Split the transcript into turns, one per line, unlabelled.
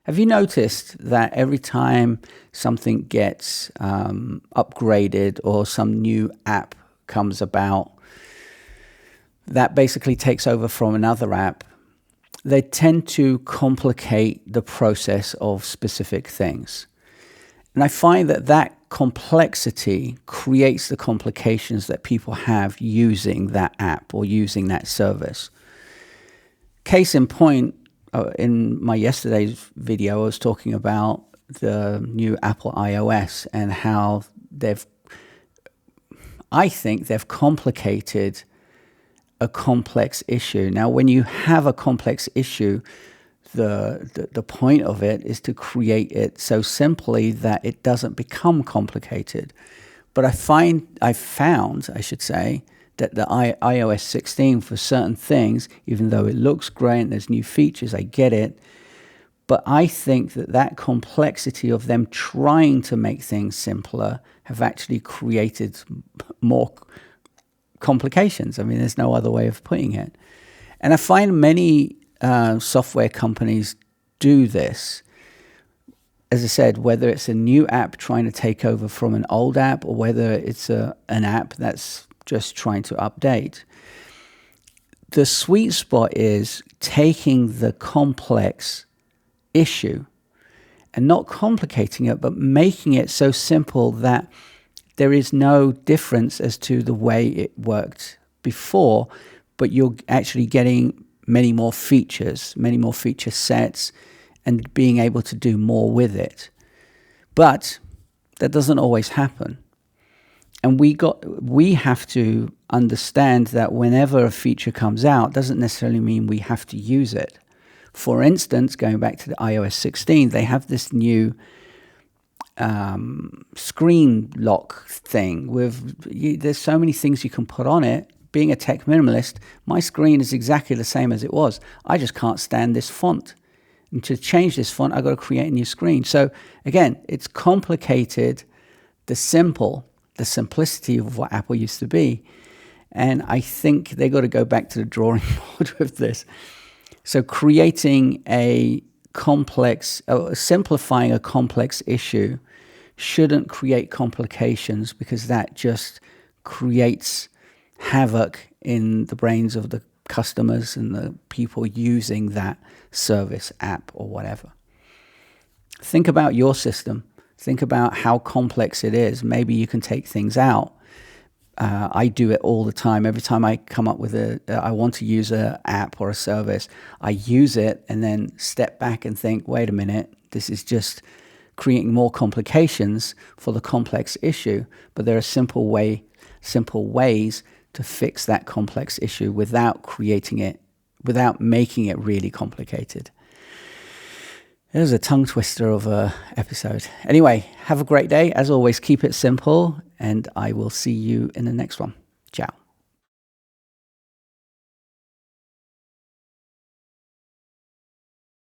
Have you noticed that every time something gets upgraded or some new app comes about that basically takes over from another app, they tend to complicate the process of specific things? And I find that that complexity creates the complications that people have using that app or using that service. Case in point, in my yesterday's video, I was talking about the new Apple iOS and how I think they've complicated a complex issue. Now, when you have a complex issue, the point of it is to create it so simply that it doesn't become complicated. But I found, I should say, that the iOS 16 for certain things, even though it looks great and there's new features, I get it. But I think that that complexity of them trying to make things simpler have actually created more complications. I mean, there's no other way of putting it. And I find many software companies do this. As I said, whether it's a new app trying to take over from an old app or whether it's an app that's just trying to update. The sweet spot is taking the complex issue and not complicating it, but making it so simple that there is no difference as to the way it worked before, but you're actually getting many more features, many more feature sets, and being able to do more with it. But that doesn't always happen. And we have to understand that whenever a feature comes out, doesn't necessarily mean we have to use it. For instance, going back to the iOS 16, they have this new screen lock thing there's so many things you can put on it. Being a tech minimalist, my screen is exactly the same as it was. I just can't stand this font. And to change this font, I've got to create a new screen. So again, it's complicated the simplicity of what Apple used to be. And I think they got to go back to the drawing board with this. So creating a complex, simplifying a complex issue shouldn't create complications, because that just creates havoc in the brains of the customers and the people using that service, app, or whatever. Think about your system. Think about how complex it is. Maybe you can take things out. I do it all the time. Every time I come up with I want to use an app or a service, I use it and then step back and think, wait a minute, this is just creating more complications for the complex issue. But there are simple ways to fix that complex issue without making it really complicated. It was a tongue twister of an episode. Anyway, have a great day. As always, keep it simple, and I will see you in the next one. Ciao.